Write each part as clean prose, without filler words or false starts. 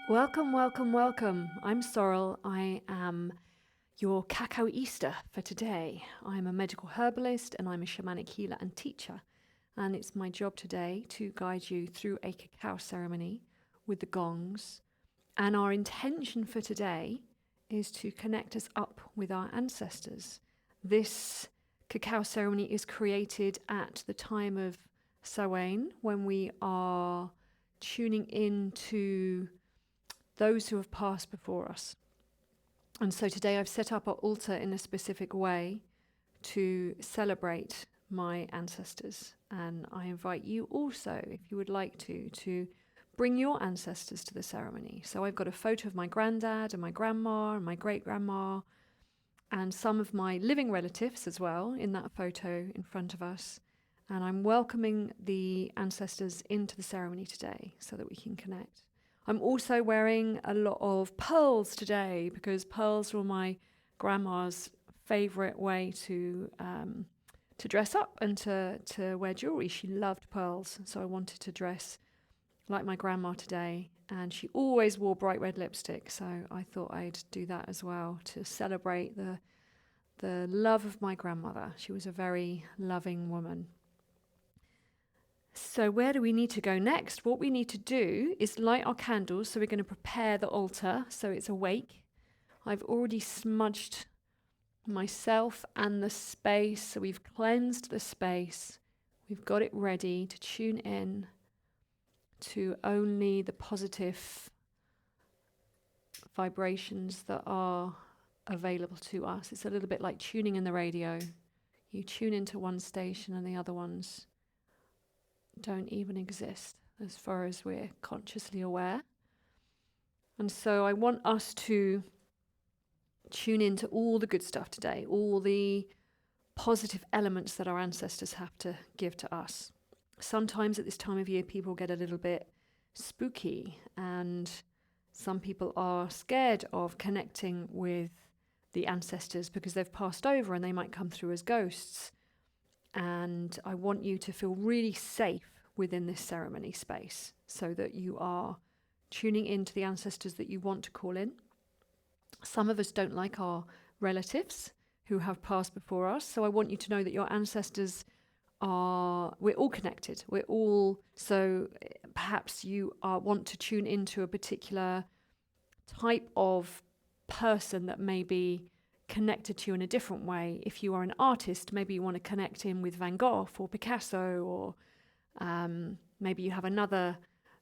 Welcome, welcome, welcome. I'm Sorrell. I am your Cacao Easter for today. I'm a medical herbalist and I'm a shamanic healer and teacher. And it's my job today to guide you through a cacao ceremony with the gongs. And our intention for today is to connect us up with our ancestors. This cacao ceremony is created at the time of Samhain, when we are tuning into those who have passed before us. And so today I've set up our altar in a specific way to celebrate my ancestors. And I invite you also, if you would like to bring your ancestors to the ceremony. So I've got a photo of my granddad and my grandma and my great-grandma and some of my living relatives as well in that photo in front of us. And I'm welcoming the ancestors into the ceremony today so that we can connect. I'm also wearing a lot of pearls today because pearls were my grandma's favourite way to dress up and to wear jewellery. She loved pearls, so I wanted to dress like my grandma today. And she always wore bright red lipstick, so I thought I'd do that as well to celebrate the love of my grandmother. She was a very loving woman. So where do we need to go next? What we need to do is light our candles. So we're going to prepare the altar so it's awake. I've already smudged myself and the space. So we've cleansed the space. We've got it ready to tune in to only the positive vibrations that are available to us. It's a little bit like tuning in the radio. You tune into one station and the other ones don't even exist as far as we're consciously aware. And so I want us to tune into all the good stuff today, all the positive elements that our ancestors have to give to us. Sometimes at this time of year, people get a little bit spooky, and some people are scared of connecting with the ancestors because they've passed over and they might come through as ghosts. And I want you to feel really safe within this ceremony space so that you are tuning into the ancestors that you want to call in. Some of us don't like our relatives who have passed before us. So I want you to know that your ancestors we're all connected. So perhaps you want to tune into a particular type of person that may be connected to you in a different way. If you are an artist, maybe you want to connect in with Van Gogh or Picasso, or maybe you have another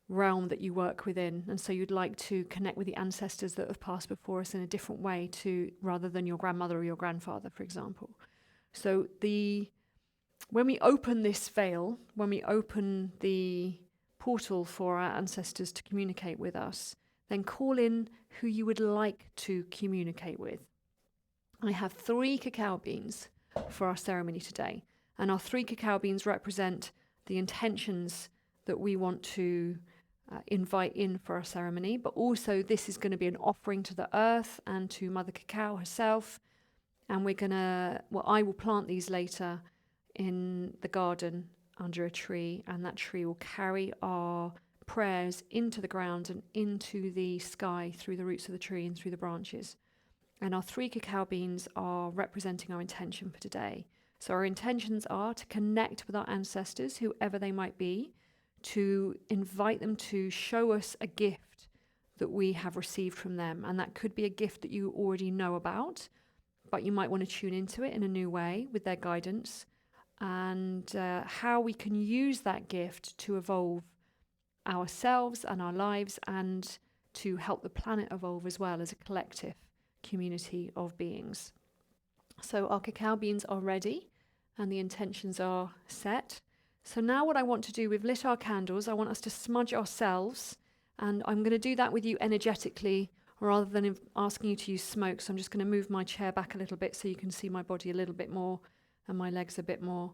realm that you work within, and so you'd like to connect with the ancestors that have passed before us in a different way rather than your grandmother or your grandfather, for example. So when we open this veil, when we open the portal for our ancestors to communicate with us, then call in who you would like to communicate with. I have 3 cacao beans for our ceremony today, and our 3 cacao beans represent the intentions that we want to invite in for our ceremony, but also this is going to be an offering to the earth and to Mother Cacao herself, and I will plant these later in the garden under a tree, and that tree will carry our prayers into the ground and into the sky through the roots of the tree and through the branches. And our 3 cacao beans are representing our intention for today. So our intentions are to connect with our ancestors, whoever they might be, to invite them to show us a gift that we have received from them. And that could be a gift that you already know about, but you might want to tune into it in a new way with their guidance, and how we can use that gift to evolve ourselves and our lives, and to help the planet evolve as well as a collective community of beings. So our cacao beans are ready and the intentions are set. So now what I want to do, we've lit our candles, I want us to smudge ourselves, and I'm going to do that with you energetically rather than asking you to use smoke. So I'm just going to move my chair back a little bit so you can see my body a little bit more and my legs a bit more.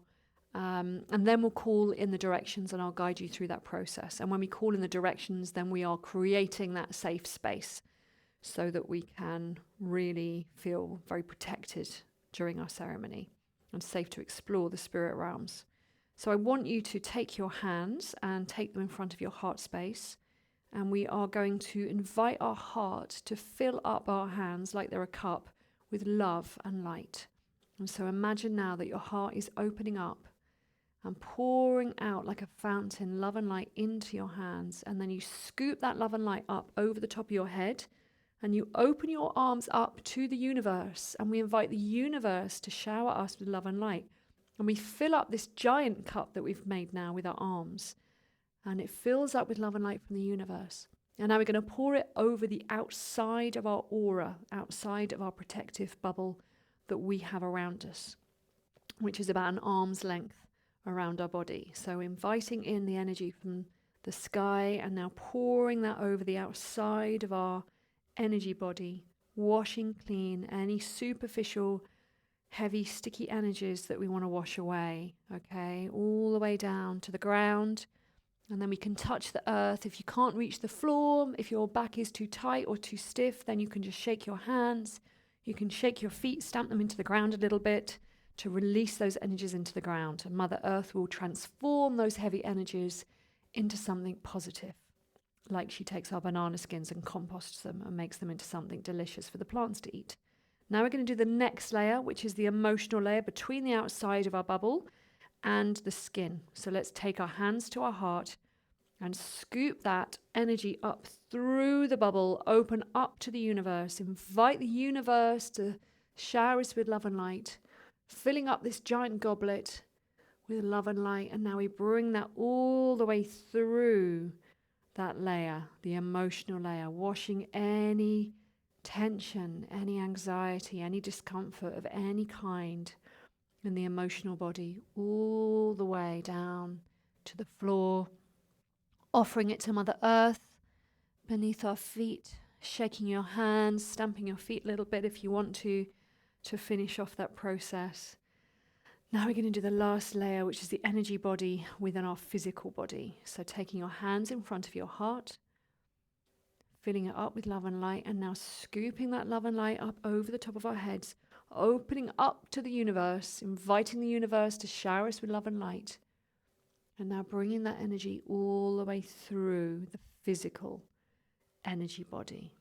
And then we'll call in the directions and I'll guide you through that process. And when we call in the directions, then we are creating that safe space so that we can really feel very protected during our ceremony and safe to explore the spirit realms. So I want you to take your hands and take them in front of your heart space And we are going to invite our heart to fill up our hands like they're a cup with love and light. And so imagine now that your heart is opening up and pouring out like a fountain, love and light into your hands. And then you scoop that love and light up over the top of your head and you open your arms up to the universe. And we invite the universe to shower us with love and light. And we fill up this giant cup that we've made now with our arms. And it fills up with love and light from the universe. And now we're going to pour it over the outside of our aura, outside of our protective bubble that we have around us, which is about an arm's length around our body. So inviting in the energy from the sky and now pouring that over the outside of our energy body, washing clean any superficial, heavy, sticky energies that we want to wash away, okay, all the way down to the ground. And then we can touch the earth. If you can't reach the floor, if your back is too tight or too stiff, then you can just shake your hands. You can shake your feet, stamp them into the ground a little bit to release those energies into the ground. And Mother Earth will transform those heavy energies into something positive. Like she takes our banana skins and composts them and makes them into something delicious for the plants to eat. Now we're going to do the next layer, which is the emotional layer between the outside of our bubble and the skin. So let's take our hands to our heart and scoop that energy up through the bubble, open up to the universe, invite the universe to shower us with love and light, filling up this giant goblet with love and light. And now we bring that all the way through that layer, the emotional layer, washing any tension, any anxiety, any discomfort of any kind in the emotional body, all the way down to the floor, offering it to Mother Earth beneath our feet, shaking your hands, stamping your feet a little bit if you want to finish off that process. Now we're going to do the last layer, which is the energy body within our physical body. So taking your hands in front of your heart, filling it up with love and light, and now scooping that love and light up over the top of our heads, opening up to the universe, inviting the universe to shower us with love and light. And now bringing that energy all the way through the physical energy body.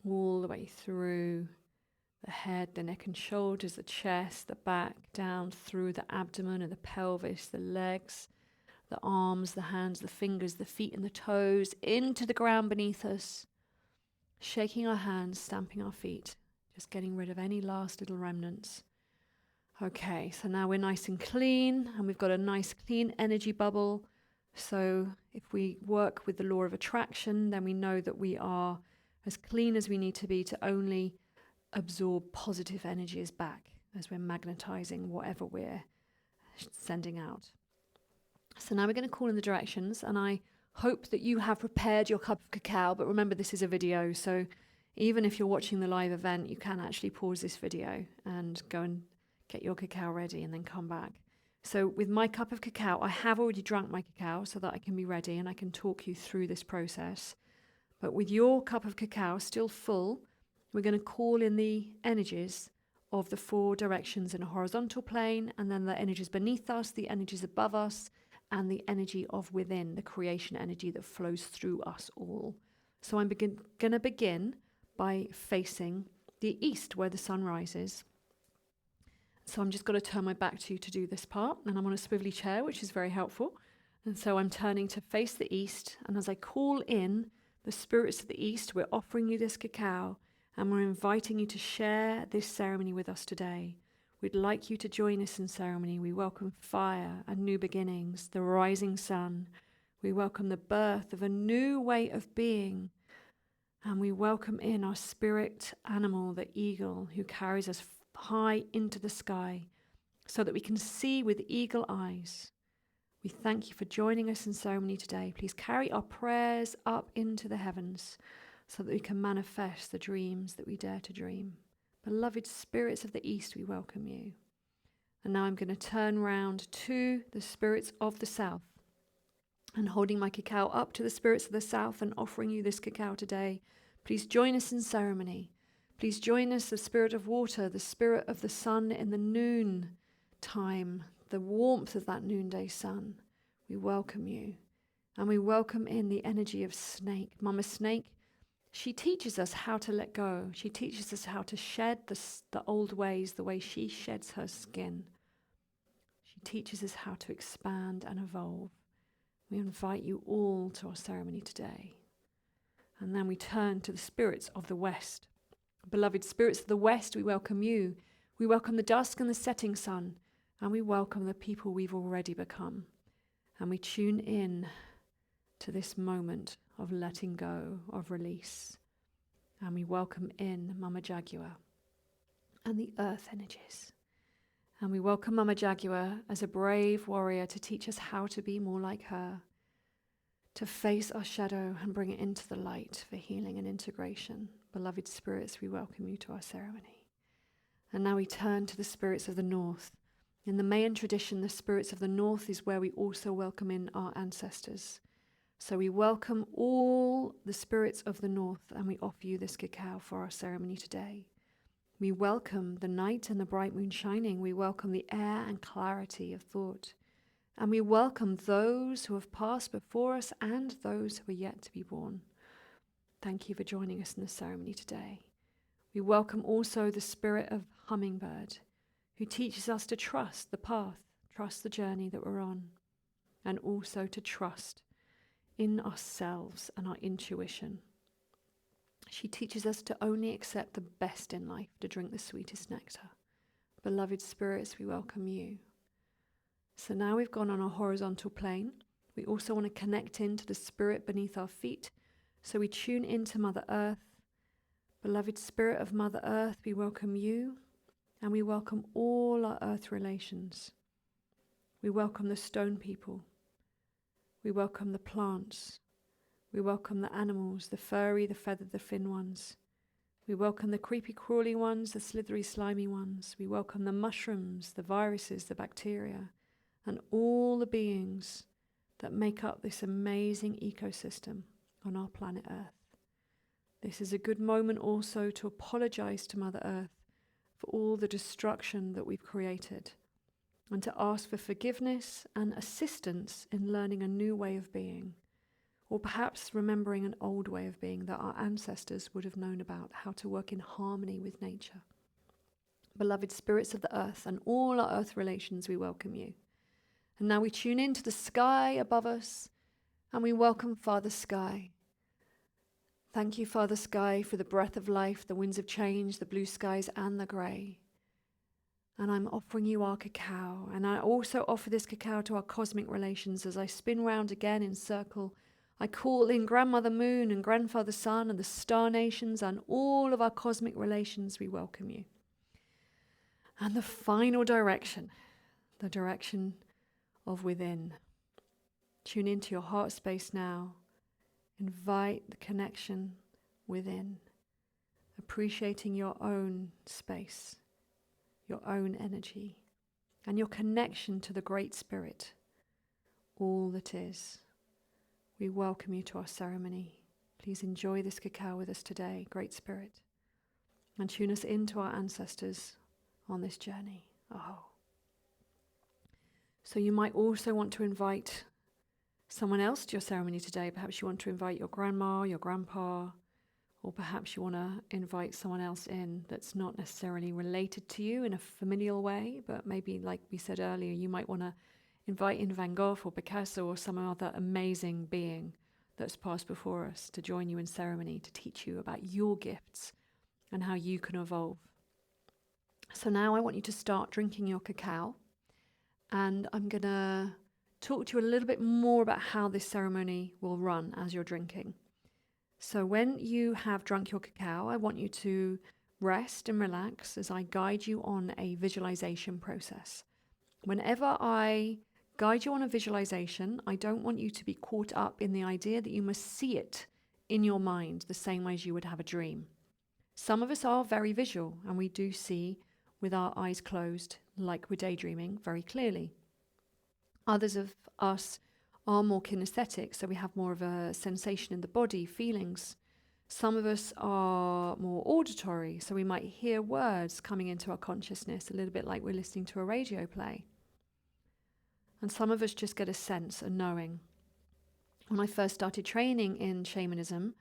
All the way through the head, the neck and shoulders, the chest, the back, down through the abdomen and the pelvis, the legs, the arms, the hands, the fingers, the feet and the toes, into the ground beneath us. Shaking our hands, stamping our feet, just getting rid of any last little remnants. Okay, so now we're nice and clean, and we've got a nice clean energy bubble. So if we work with the law of attraction, then we know that we are as clean as we need to be to only absorb positive energies back as we're magnetizing whatever we're sending out. So now we're going to call in the directions, and I hope that you have prepared your cup of cacao. But remember, this is a video, so even if you're watching the live event, you can actually pause this video and go and get your cacao ready and then come back. So with my cup of cacao, I have already drunk my cacao so that I can be ready and I can talk you through this process. But with your cup of cacao still full, we're going to call in the energies of the four directions in a horizontal plane, and then the energies beneath us, the energies above us, and the energy of within, the creation energy that flows through us all. So I'm going to begin by facing the east where the sun rises. So I'm just going to turn my back to you to do this part, and I'm on a swivelly chair, which is very helpful. And so I'm turning to face the east, and as I call in the spirits of the east, we're offering you this cacao, and we're inviting you to share this ceremony with us today. We'd like you to join us in ceremony. We welcome fire and new beginnings, the rising sun. We welcome the birth of a new way of being. And we welcome in our spirit animal, the eagle, who carries us high into the sky so that we can see with eagle eyes. We thank you for joining us in ceremony today. Please carry our prayers up into the heavens so that we can manifest the dreams that we dare to dream. Beloved spirits of the east, we welcome you. And now I'm going to turn round to the spirits of the south, and holding my cacao up to the spirits of the south and offering you this cacao today. Please join us in ceremony. Please join us, the spirit of water, the spirit of the sun in the noon time, the warmth of that noonday sun. We welcome you. And we welcome in the energy of Snake. Mama Snake, she teaches us how to let go. She teaches us how to shed the old ways, the way she sheds her skin. She teaches us how to expand and evolve. We invite you all to our ceremony today. And then we turn to the spirits of the West. Beloved spirits of the West, we welcome you. We welcome the dusk and the setting sun. And we welcome the people we've already become. And we tune in to this moment of letting go, of release. And we welcome in Mama Jaguar and the earth energies. And we welcome Mama Jaguar as a brave warrior to teach us how to be more like her, to face our shadow and bring it into the light for healing and integration. Beloved spirits, we welcome you to our ceremony. And now we turn to the spirits of the North. In the Mayan tradition, the spirits of the North is where we also welcome in our ancestors. So we welcome all the spirits of the North, and we offer you this cacao for our ceremony today. We welcome the night and the bright moon shining. We welcome the air and clarity of thought. And we welcome those who have passed before us and those who are yet to be born. Thank you for joining us in the ceremony today. We welcome also the spirit of Hummingbird, who teaches us to trust the path, trust the journey that we're on, and also to trust in ourselves and our intuition. She teaches us to only accept the best in life, to drink the sweetest nectar. Beloved spirits, we welcome you. So now we've gone on a horizontal plane. We also want to connect into the spirit beneath our feet. So we tune into Mother Earth. Beloved spirit of Mother Earth, we welcome you. And we welcome all our earth relations. We welcome the stone people. We welcome the plants. We welcome the animals, the furry, the feathered, the fin ones. We welcome the creepy, crawly ones, the slithery, slimy ones. We welcome the mushrooms, the viruses, the bacteria, and all the beings that make up this amazing ecosystem on our planet Earth. This is a good moment also to apologize to Mother Earth for all the destruction that we've created, and to ask for forgiveness and assistance in learning a new way of being, or perhaps remembering an old way of being that our ancestors would have known about, how to work in harmony with nature. Beloved spirits of the earth and all our earth relations, we welcome you. And now we tune into the sky above us, and we welcome Father Sky. Thank you, Father Sky, for the breath of life, the winds of change, the blue skies and the grey. And I'm offering you our cacao. And I also offer this cacao to our cosmic relations as I spin round again in circle. I call in Grandmother Moon and Grandfather Sun and the star nations and all of our cosmic relations. We welcome you. And the final direction, the direction of within. Tune into your heart space now. Invite the connection within. Appreciating your own space, your own energy, and your connection to the Great Spirit, all that is. We welcome you to our ceremony. Please enjoy this cacao with us today, Great Spirit, and tune us into our ancestors on this journey. Oh. So you might also want to invite someone else to your ceremony today. Perhaps you want to invite your grandma, your grandpa, or perhaps you want to invite someone else in that's not necessarily related to you in a familial way, but maybe, like we said earlier, you might want to invite in Van Gogh or Picasso or some other amazing being that's passed before us to join you in ceremony, to teach you about your gifts and how you can evolve. So now I want you to start drinking your cacao, and I'm going to talk to you a little bit more about how this ceremony will run as you're drinking. So when you have drunk your cacao, I want you to rest and relax as I guide you on a visualization process. Whenever I guide you on a visualization, I don't want you to be caught up in the idea that you must see it in your mind the same way as you would have a dream. Some of us are very visual, and we do see with our eyes closed, like we're daydreaming, very clearly. Others of us are more kinesthetic, so we have more of a sensation in the body, feelings. Some of us are more auditory, so we might hear words coming into our consciousness, a little bit like we're listening to a radio play. And some of us just get a sense, a knowing. When I first started training in shamanism,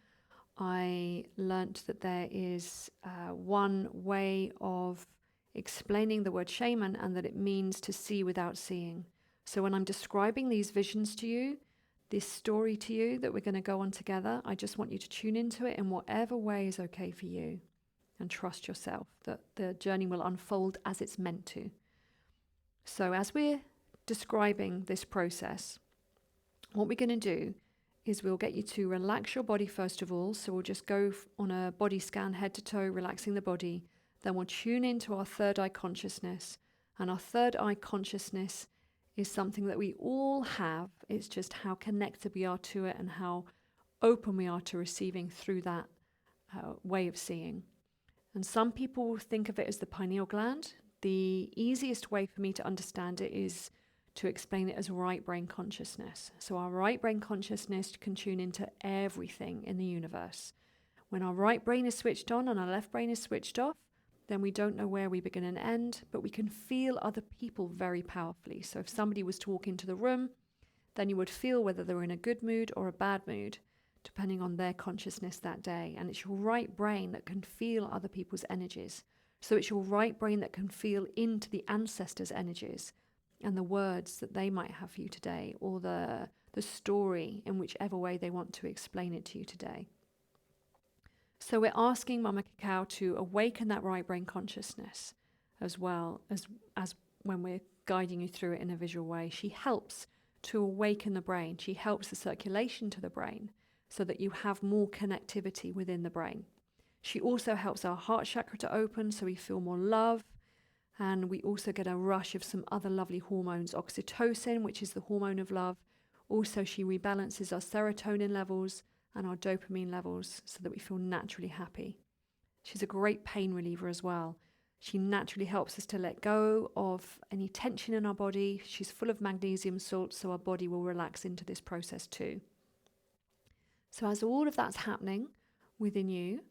I learnt that there is one way of explaining the word shaman, and that it means to see without seeing. So when I'm describing these visions to you, this story to you that we're going to go on together, I just want you to tune into it in whatever way is okay for you, and trust yourself that the journey will unfold as it's meant to. So as we're describing this process, what we're going to do is we'll get you to relax your body first of all. So we'll just go on a body scan, head to toe, relaxing the body. Then we'll tune into our third eye consciousness. And our third eye consciousness is something that we all have. It's just how connected we are to it and how open we are to receiving through that way of seeing. And some people think of it as the pineal gland. The easiest way for me to understand it is to explain it as right brain consciousness. So our right brain consciousness can tune into everything in the universe. When our right brain is switched on and our left brain is switched off, then we don't know where we begin and end, but we can feel other people very powerfully. So if somebody was to walk into the room, then you would feel whether they were in a good mood or a bad mood, depending on their consciousness that day. And it's your right brain that can feel other people's energies. So it's your right brain that can feel into the ancestors' energies and the words that they might have for you today, or the story in whichever way they want to explain it to you today. So we're asking Mama Cacao to awaken that right brain consciousness as well as when we're guiding you through it in a visual way. She helps to awaken the brain. She helps the circulation to the brain so that you have more connectivity within the brain. She also helps our heart chakra to open so we feel more love. And we also get a rush of some other lovely hormones, oxytocin, which is the hormone of love. Also, she rebalances our serotonin levels and our dopamine levels so that we feel naturally happy. She's a great pain reliever as well. She naturally helps us to let go of any tension in our body. She's full of magnesium salts, so our body will relax into this process too. So as all of that's happening within you,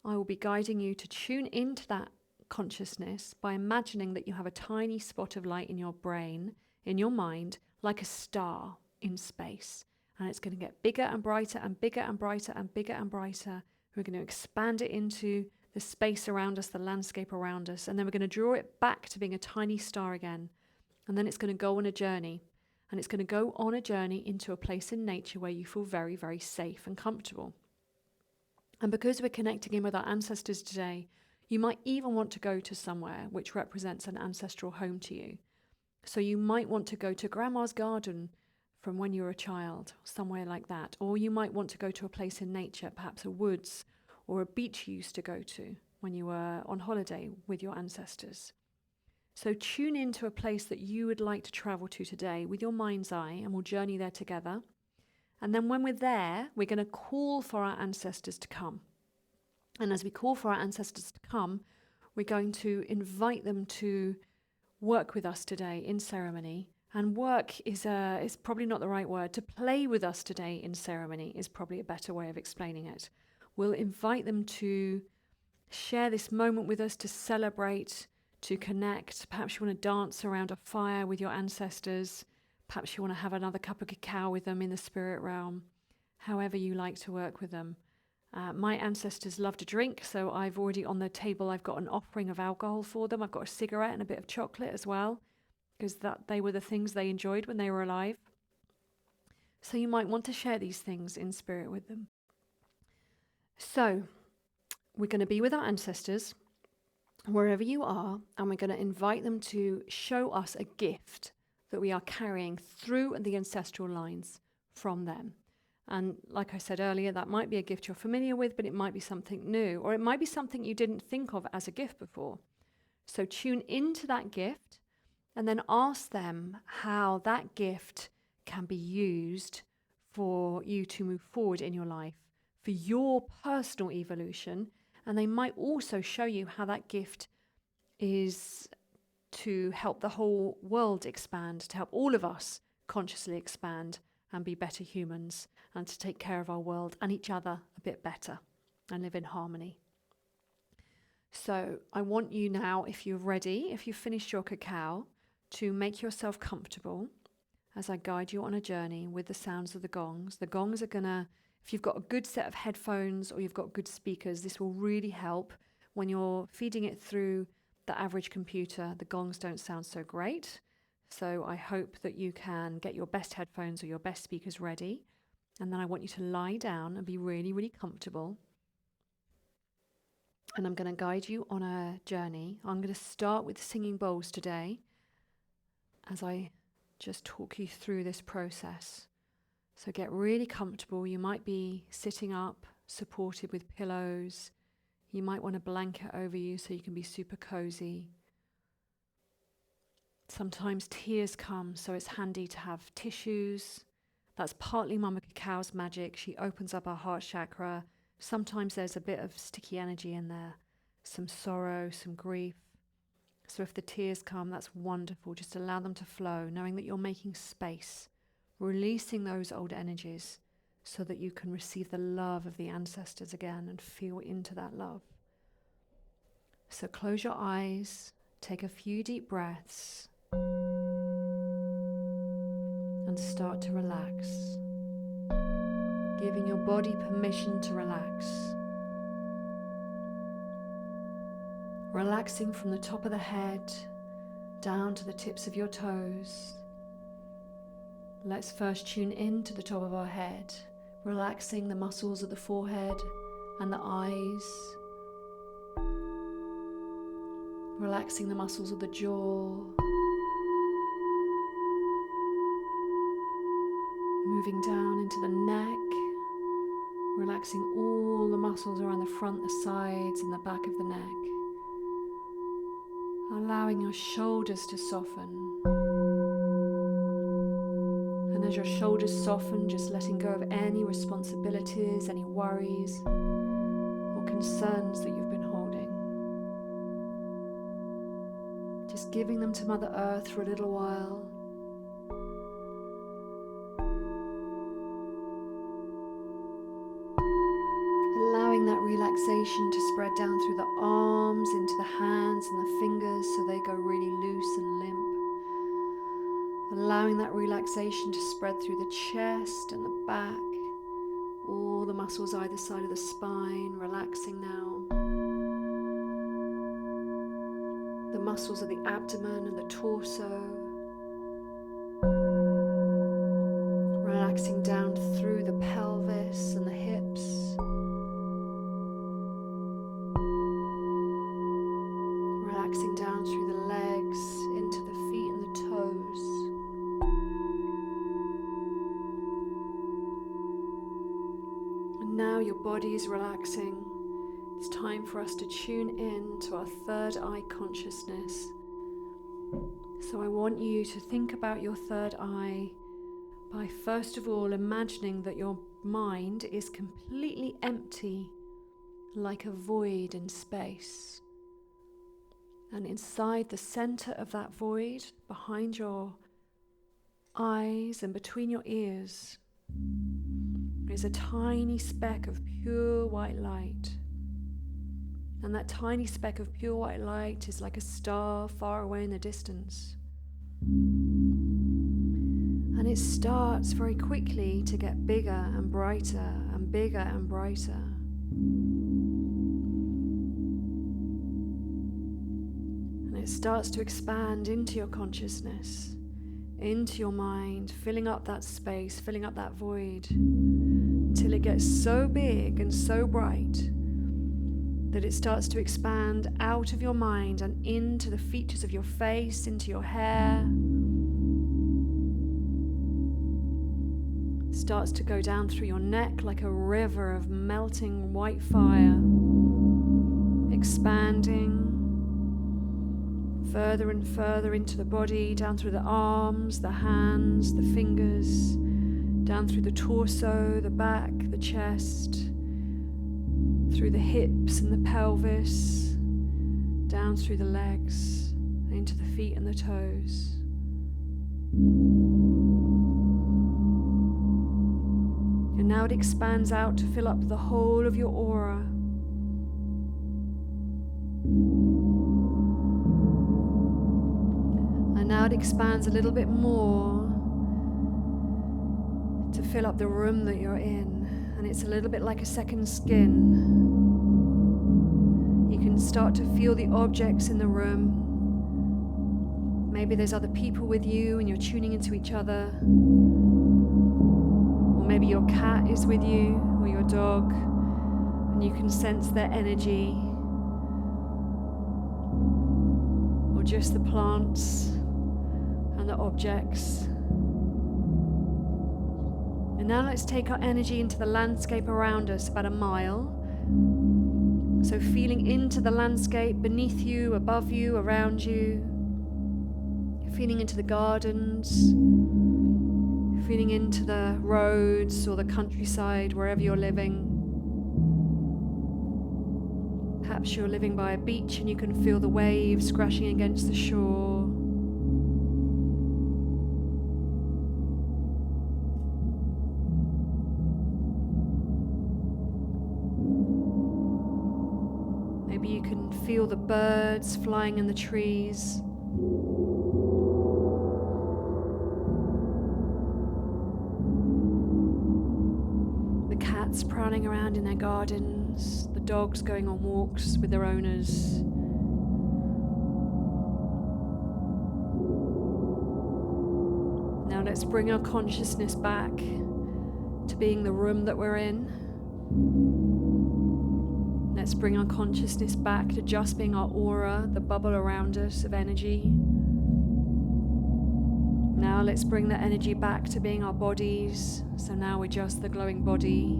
I will be guiding you to tune into that consciousness by imagining that you have a tiny spot of light in your brain, in your mind, like a star in space. And it's going to get bigger and brighter and bigger and brighter and bigger and brighter. We're going to expand it into the space around us, the landscape around us. And then we're going to draw it back to being a tiny star again. And then it's going to go on a journey. And it's going to go on a journey into a place in nature where you feel very, very safe and comfortable. And because we're connecting in with our ancestors today, you might even want to go to somewhere which represents an ancestral home to you. So you might want to go to Grandma's garden from when you were a child, somewhere like that. Or you might want to go to a place in nature, perhaps a woods or a beach you used to go to when you were on holiday with your ancestors. So tune into a place that you would like to travel to today with your mind's eye, and we'll journey there together. And then when we're there, we're going to call for our ancestors to come. And as we call for our ancestors to come, we're going to invite them to work with us today in ceremony. And work is probably not the right word. To play with us today in ceremony is probably a better way of explaining it. We'll invite them to share this moment with us, to celebrate, to connect. Perhaps you want to dance around a fire with your ancestors. Perhaps you want to have another cup of cacao with them in the spirit realm. However you like to work with them. My ancestors love to drink, so I've already on the table, I've got an offering of alcohol for them. I've got a cigarette and a bit of chocolate as well, because they were the things they enjoyed when they were alive. So you might want to share these things in spirit with them. So we're going to be with our ancestors wherever you are, and we're going to invite them to show us a gift that we are carrying through the ancestral lines from them. And like I said earlier, that might be a gift you're familiar with, but it might be something new, or it might be something you didn't think of as a gift before. So tune into that gift and then ask them how that gift can be used for you to move forward in your life, for your personal evolution. And they might also show you how that gift is to help the whole world expand, to help all of us consciously expand and be better humans, and to take care of our world and each other a bit better and live in harmony. So I want you now, if you're ready, if you've finished your cacao, to make yourself comfortable as I guide you on a journey with the sounds of the gongs. The gongs are gonna, if you've got a good set of headphones or you've got good speakers, this will really help when you're feeding it through the average computer. The gongs don't sound so great. So I hope that you can get your best headphones or your best speakers ready. And then I want you to lie down and be really, really comfortable. And I'm going to guide you on a journey. I'm going to start with singing bowls today as I just talk you through this process. So get really comfortable. You might be sitting up, supported with pillows. You might want a blanket over you so you can be super cozy. Sometimes tears come, so it's handy to have tissues. That's partly Mama Cacao's magic. She opens up our heart chakra. Sometimes there's a bit of sticky energy in there, some sorrow, some grief. So if the tears come, that's wonderful. Just allow them to flow, knowing that you're making space, releasing those old energies so that you can receive the love of the ancestors again and feel into that love. So close your eyes, take a few deep breaths, and start to relax, giving your body permission to relax. Relaxing from the top of the head down to the tips of your toes. Let's first tune in to the top of our head, relaxing the muscles of the forehead and the eyes, relaxing the muscles of the jaw, moving down into the neck, relaxing all the muscles around the front, the sides and the back of the neck, allowing your shoulders to soften. And as your shoulders soften, just letting go of any responsibilities, any worries or concerns that you've been holding. Just giving them to Mother Earth for a little while. Allowing that relaxation to spread down through the arms, into the hands and the fingers so they go really loose and limp. Allowing that relaxation to spread through the chest and the back, all the muscles either side of the spine, relaxing now. The muscles of the abdomen and the torso, relaxing down through the pelvis and the hips, relaxing down through the legs, into the feet and the toes. And now your body is relaxing. It's time for us to tune in to our third eye consciousness. So I want you to think about your third eye by first of all imagining that your mind is completely empty, like a void in space. And inside the center of that void, behind your eyes and between your ears, is a tiny speck of pure white light. And that tiny speck of pure white light is like a star far away in the distance. And it starts very quickly to get bigger and brighter and bigger and brighter. And it starts to expand into your consciousness, into your mind, filling up that space, filling up that void, until it gets so big and so bright that it starts to expand out of your mind and into the features of your face, into your hair. Starts to go down through your neck like a river of melting white fire, expanding further and further into the body, down through the arms, the hands, the fingers, down through the torso, the back, the chest, through the hips and the pelvis, down through the legs, into the feet and the toes. And now it expands out to fill up the whole of your aura. And now it expands a little bit more fill up the room that you're in, and it's a little bit like a second skin. You can start to feel the objects in the room. Maybe there's other people with you and you're tuning into each other. Or maybe your cat is with you, or your dog, and you can sense their energy. Or just the plants and the objects. And now let's take our energy into the landscape around us, about a mile. So feeling into the landscape beneath you, above you, around you. Feeling into the gardens. Feeling into the roads or the countryside, wherever you're living. Perhaps you're living by a beach and you can feel the waves crashing against the shore. Maybe you can feel the birds flying in the trees. The cats prowling around in their gardens. The dogs going on walks with their owners. Now let's bring our consciousness back to being the room that we're in. Let's bring our consciousness back to just being our aura, the bubble around us of energy. Now let's bring that energy back to being our bodies. So now we're just the glowing body.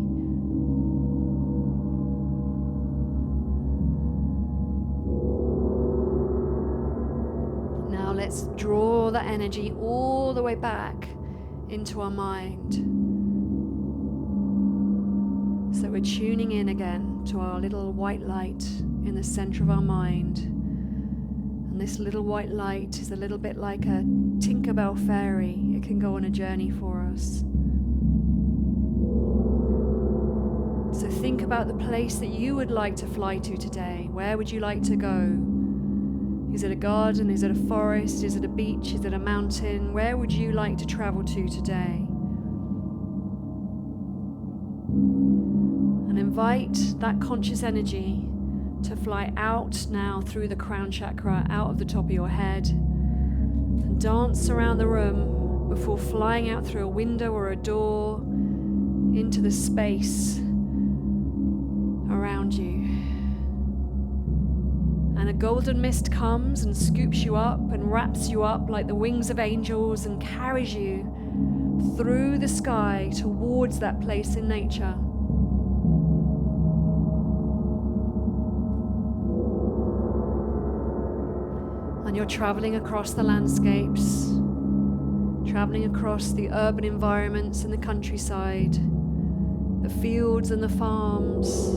Now let's draw that energy all the way back into our mind. So we're tuning in again to our little white light in the center of our mind. And this little white light is a little bit like a Tinkerbell fairy. It can go on a journey for us. So think about the place that you would like to fly to today. Where would you like to go? Is it a garden? Is it a forest? Is it a beach? Is it a mountain? Where would you like to travel to today? And invite that conscious energy to fly out now through the crown chakra, out of the top of your head, and dance around the room before flying out through a window or a door into the space around you. And a golden mist comes and scoops you up and wraps you up like the wings of angels and carries you through the sky towards that place in nature. And you're traveling across the landscapes, traveling across the urban environments and the countryside, the fields and the farms,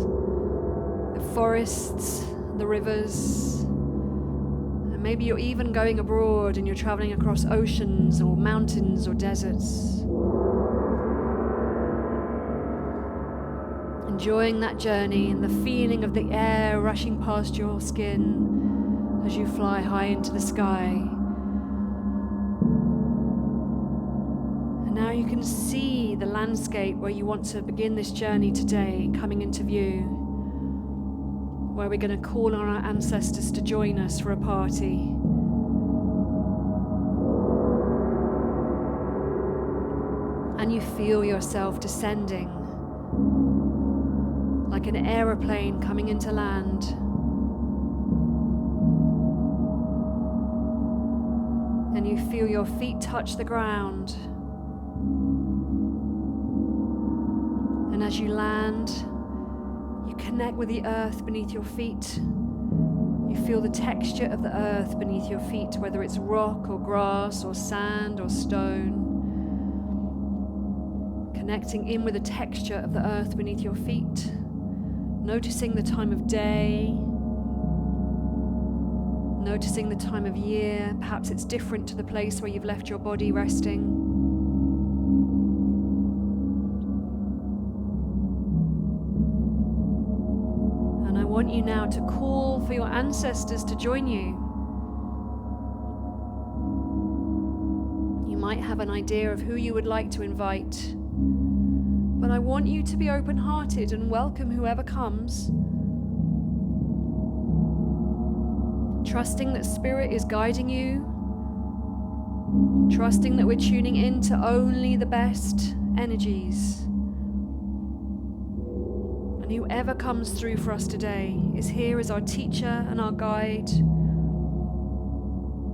the forests, the rivers, and maybe you're even going abroad and you're traveling across oceans or mountains or deserts. Enjoying that journey and the feeling of the air rushing past your skin as you fly high into the sky. And now you can see the landscape where you want to begin this journey today coming into view, where we're going to call on our ancestors to join us for a party. And you feel yourself descending like an aeroplane coming into land. And you feel your feet touch the ground. And as you land, you connect with the earth beneath your feet. You feel the texture of the earth beneath your feet, whether it's rock or grass or sand or stone. Connecting in with the texture of the earth beneath your feet. Noticing the time of day. Noticing the time of year. Perhaps it's different to the place where you've left your body resting. And I want you now to call for your ancestors to join you. You might have an idea of who you would like to invite. But I want you to be open-hearted and welcome whoever comes, trusting that Spirit is guiding you, trusting that we're tuning into only the best energies. And whoever comes through for us today is here as our teacher and our guide,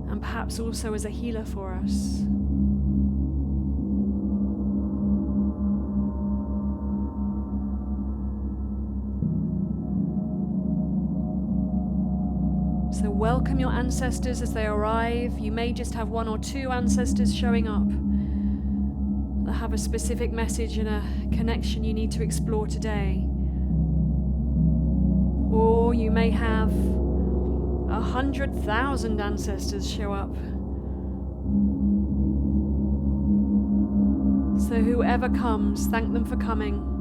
and perhaps also as a healer for us. So welcome your ancestors as they arrive. You may just have one or two ancestors showing up that have a specific message and a connection you need to explore today. Or you may have 100,000 ancestors show up. So whoever comes, thank them for coming.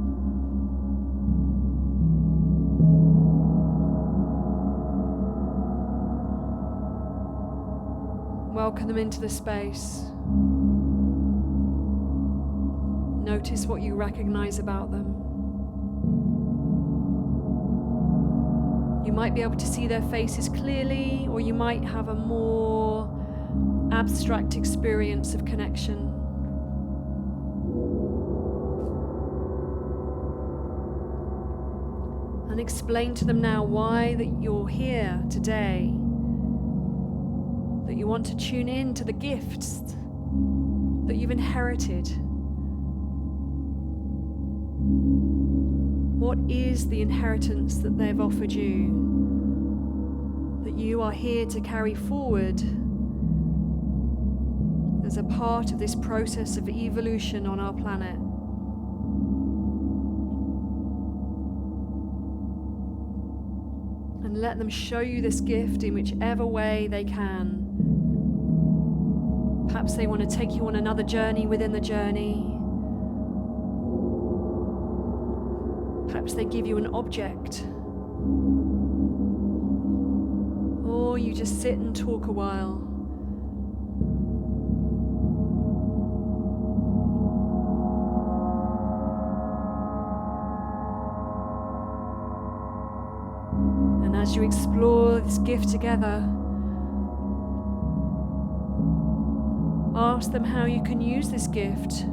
Welcome them into the space. Notice what you recognize about them. You might be able to see their faces clearly, or you might have a more abstract experience of connection. And explain to them now why that you're here today, that you want to tune in to the gifts that you've inherited. What is the inheritance that they've offered you, that you are here to carry forward as a part of this process of evolution on our planet? And let them show you this gift in whichever way they can. Perhaps they want to take you on another journey within the journey. Perhaps they give you an object. Or you just sit and talk a while. And as you explore this gift together, ask them how you can use this gift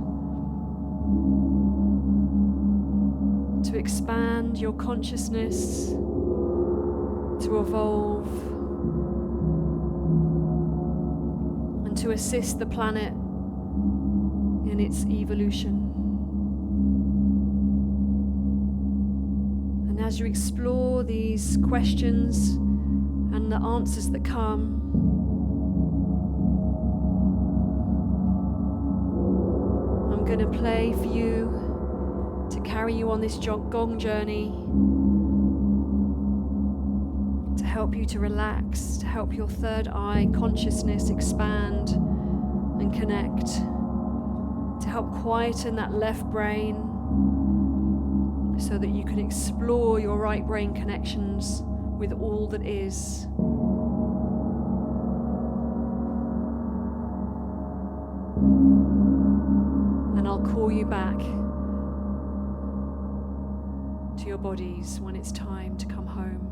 to expand your consciousness, to evolve, and to assist the planet in its evolution. And as you explore these questions and the answers that come, I'm going to play for you to carry you on this gong journey, to help you to relax, to help your third eye consciousness expand and connect, to help quieten that left brain so that you can explore your right brain connections with all that is. And I'll call you back to your bodies when it's time to come home.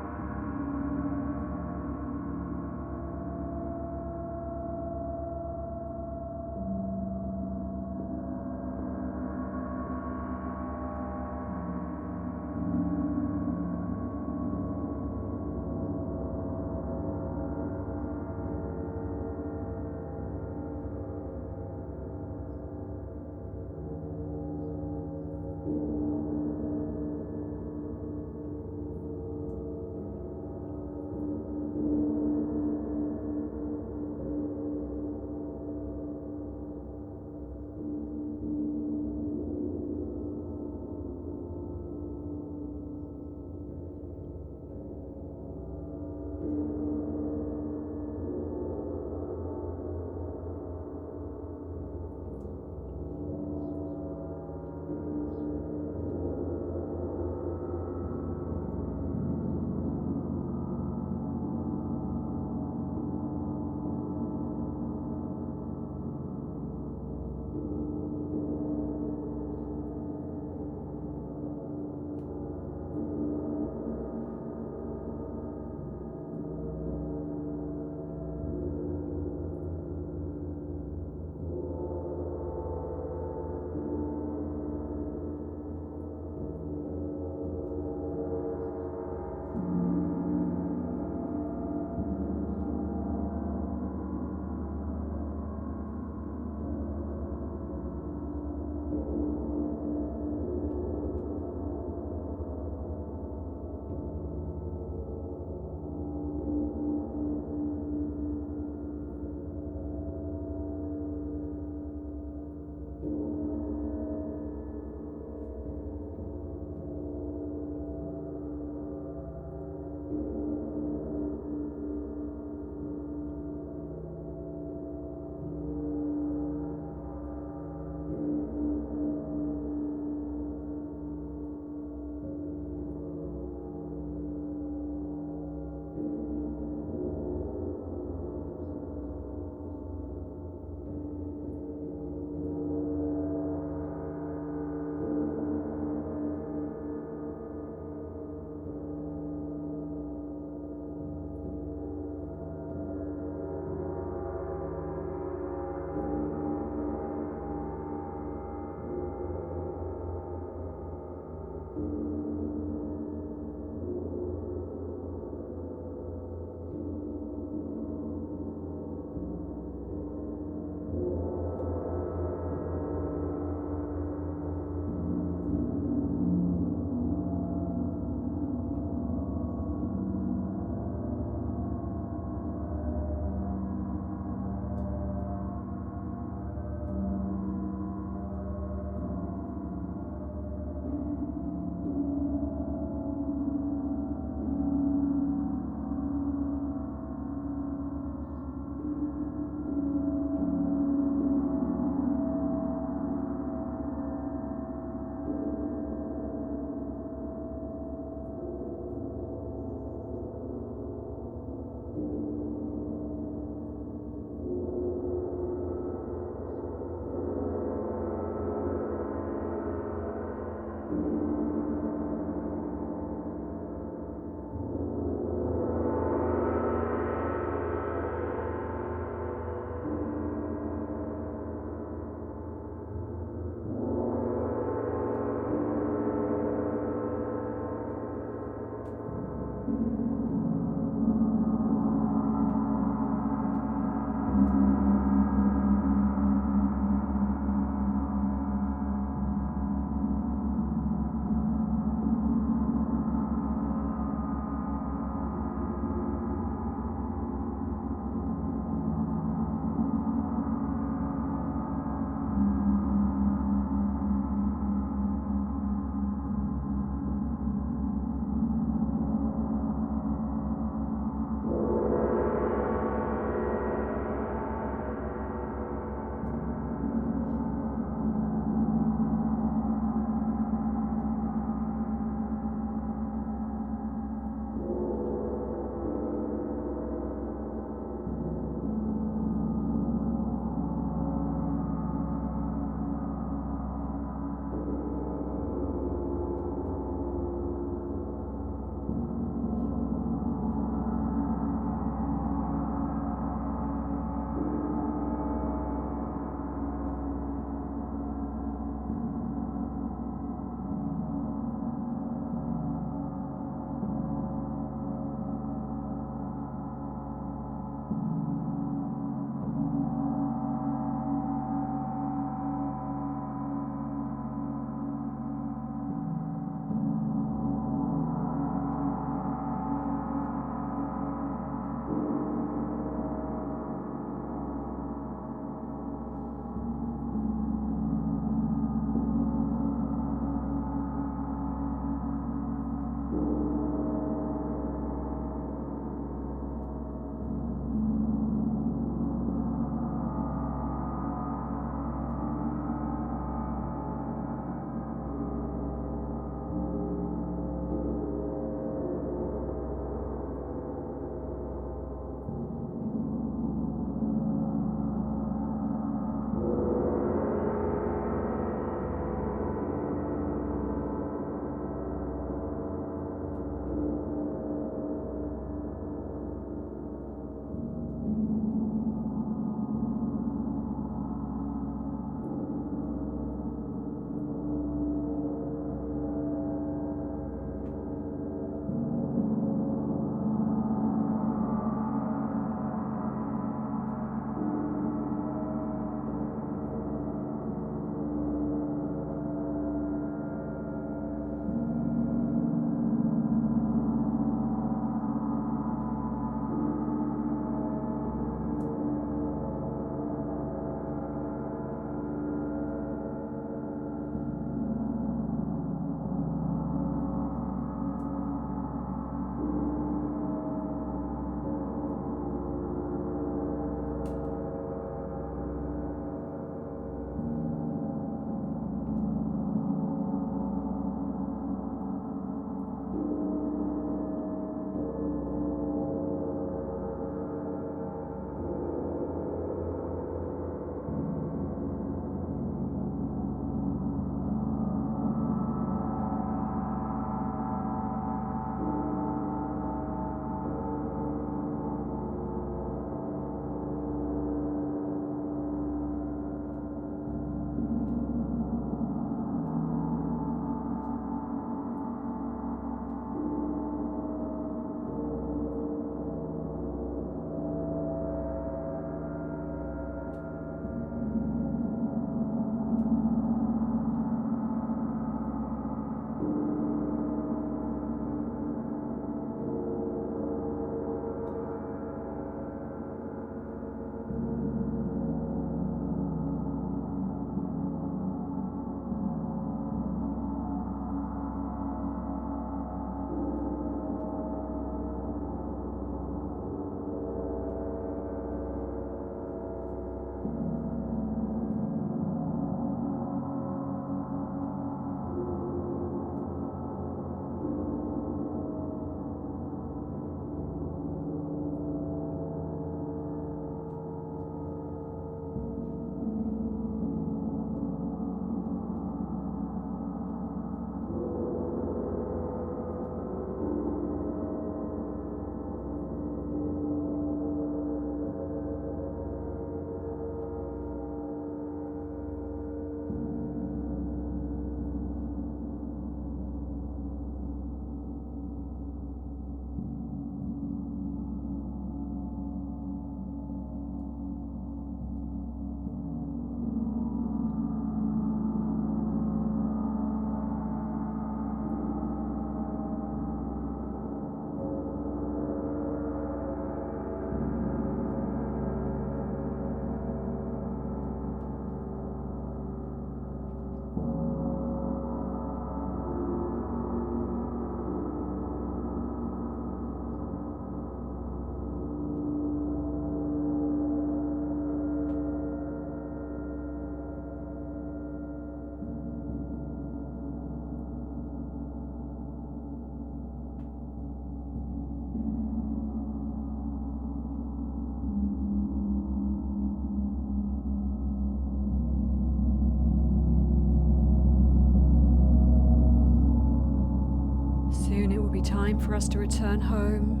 time for us to return home.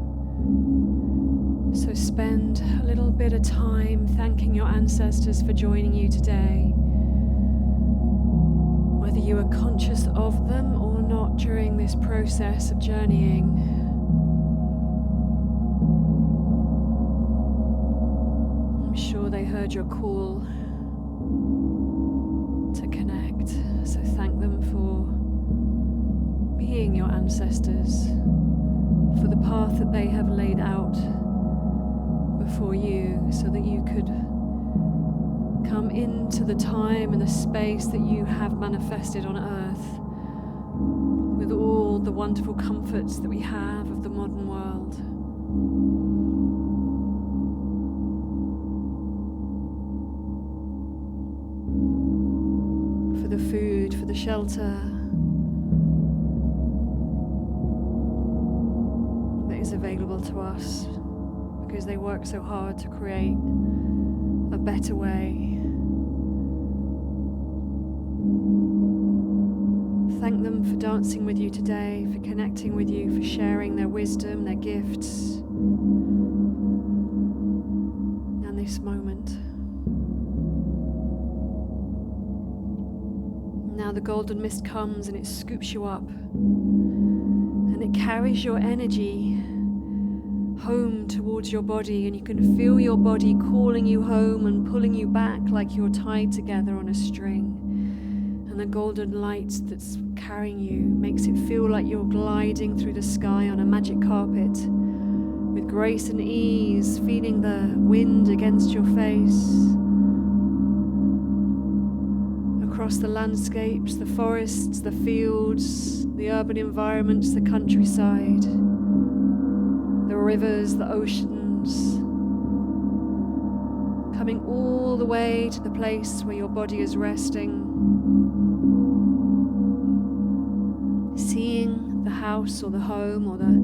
So spend a little bit of time thanking your ancestors for joining you today. Whether you are conscious of them or not during this process of journeying. I'm sure they heard your call to connect, so thank them for being your ancestors, for the path that they have laid out before you, so that you could come into the time and the space that you have manifested on earth with all the wonderful comforts that we have of the modern world. For the food, for the shelter that is available to us, because they work so hard to create a better way. Thank them for dancing with you today, for connecting with you, for sharing their wisdom, their gifts, and this moment. Now the golden mist comes and it scoops you up, and it carries your energy home towards your body, and you can feel your body calling you home and pulling you back like you're tied together on a string. And the golden light that's carrying you makes it feel like you're gliding through the sky on a magic carpet with grace and ease, feeling the wind against your face. Across the landscapes, the forests, the fields, the urban environments, the countryside, the rivers, the oceans, coming all the way to the place where your body is resting, seeing the house or the home or the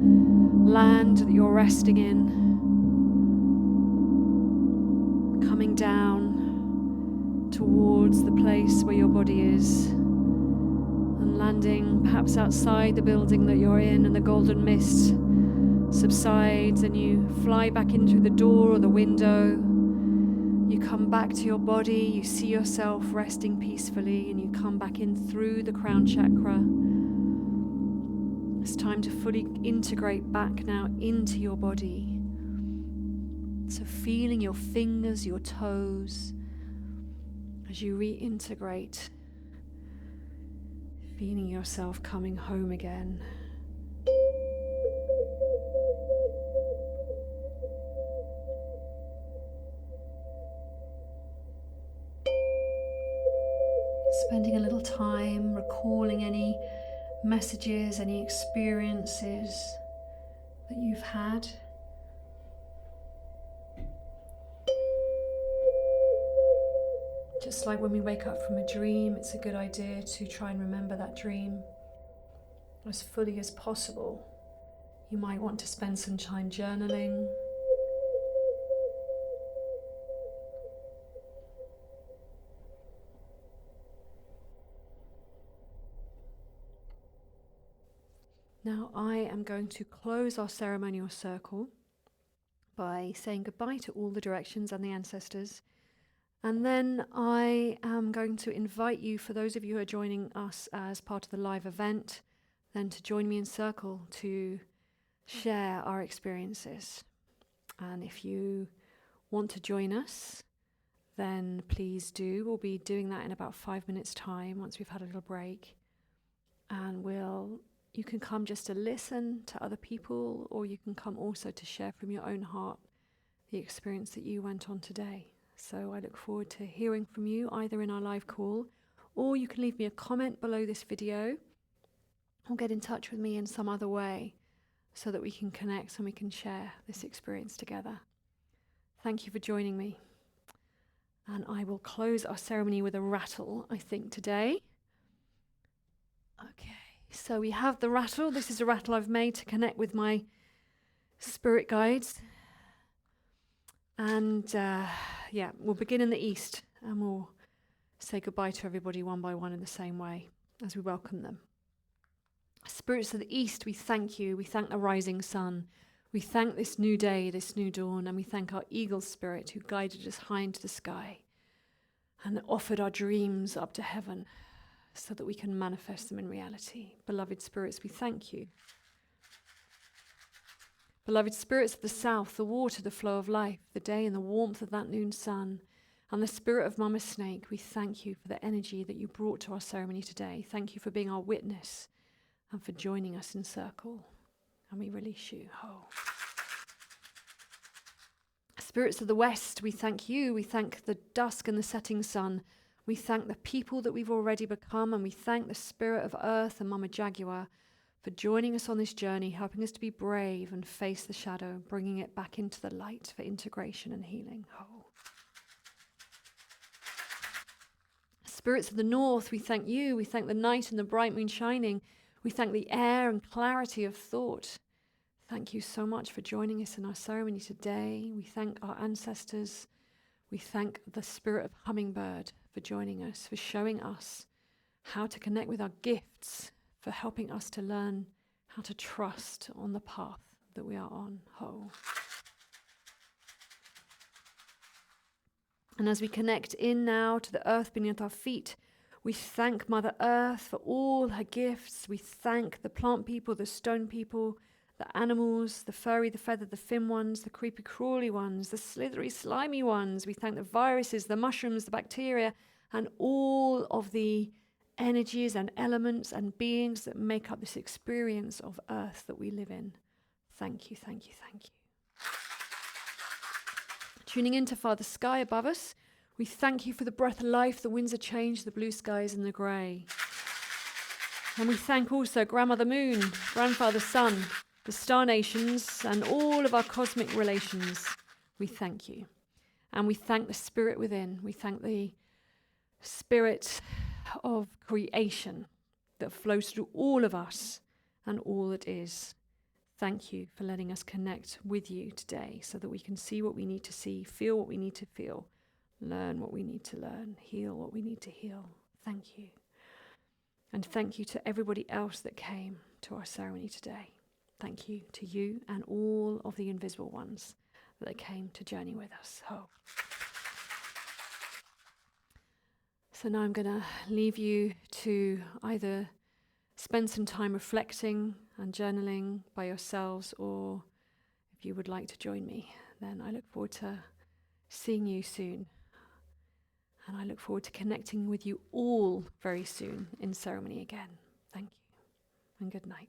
land that you're resting in, coming down towards the place where your body is, and landing perhaps outside the building that you're in, and the golden mist subsides and you fly back in through the door or the window. You come back to your body, you see yourself resting peacefully, and you come back in through the crown chakra. It's time to fully integrate back now into your body. So feeling your fingers, your toes, as you reintegrate, feeling yourself coming home again. Spending a little time recalling any messages, any experiences that you've had. Just like when we wake up from a dream, it's a good idea to try and remember that dream as fully as possible. You might want to spend some time journaling. Now I am going to close our ceremonial circle by saying goodbye to all the directions and the ancestors. And then I am going to invite you, for those of you who are joining us as part of the live event, then to join me in circle to share our experiences. And if you want to join us, then please do. We'll be doing that in about 5 minutes' time once we've had a little break. And you can come just to listen to other people, or you can come also to share from your own heart the experience that you went on today. So I look forward to hearing from you either in our live call, or you can leave me a comment below this video or get in touch with me in some other way so that we can connect and we can share this experience together. Thank you for joining me. And I will close our ceremony with a rattle, I think, today. Okay, so we have the rattle. This is a rattle I've made to connect with my spirit guides. And we'll begin in the east and we'll say goodbye to everybody one by one in the same way as we welcome them. Spirits of the east, we thank you. We thank the rising sun. We thank this new day, this new dawn, and we thank our eagle spirit who guided us high into the sky and offered our dreams up to heaven so that we can manifest them in reality. Beloved spirits, we thank you. Beloved spirits of the south, the water, the flow of life, the day and the warmth of that noon sun, and the spirit of Mama Snake, we thank you for the energy that you brought to our ceremony today. Thank you for being our witness and for joining us in circle. And we release you. Spirits of the west, we thank you. We thank the dusk and the setting sun. We thank the people that we've already become, and we thank the spirit of earth and Mama Jaguar for joining us on this journey, helping us to be brave and face the shadow, bringing it back into the light for integration and healing. Spirits of the north, we thank you. We thank the night and the bright moon shining. We thank the air and clarity of thought. Thank you so much for joining us in our ceremony today. We thank our ancestors. We thank the spirit of hummingbird for joining us, for showing us how to connect with our gifts, for helping us to learn how to trust on the path that we are on. And as we connect in now to the earth beneath our feet, we thank Mother Earth for all her gifts. We thank the plant people, the stone people, the animals, the furry, the feathered, the fin ones, the creepy crawly ones, the slithery slimy ones. We thank the viruses, the mushrooms, the bacteria, and all of the energies and elements and beings that make up this experience of earth that we live in. Thank you, thank you, thank you. Tuning into Father Sky above us, we thank you for the breath of life, the winds of change, the blue skies and the grey. And we thank also Grandmother Moon, Grandfather Sun, the star nations and all of our cosmic relations. We thank you. And we thank the spirit within. We thank the spirit of creation that flows through all of us and all that is. Thank you for letting us connect with you today so that we can see what we need to see, feel what we need to feel, learn what we need to learn, heal what we need to heal. Thank you. And thank you to everybody else that came to our ceremony today. Thank you to you and all of the invisible ones that came to journey with us. So now I'm going to leave you to either spend some time reflecting and journaling by yourselves, or if you would like to join me, then I look forward to seeing you soon. And I look forward to connecting with you all very soon in ceremony again. Thank you and good night.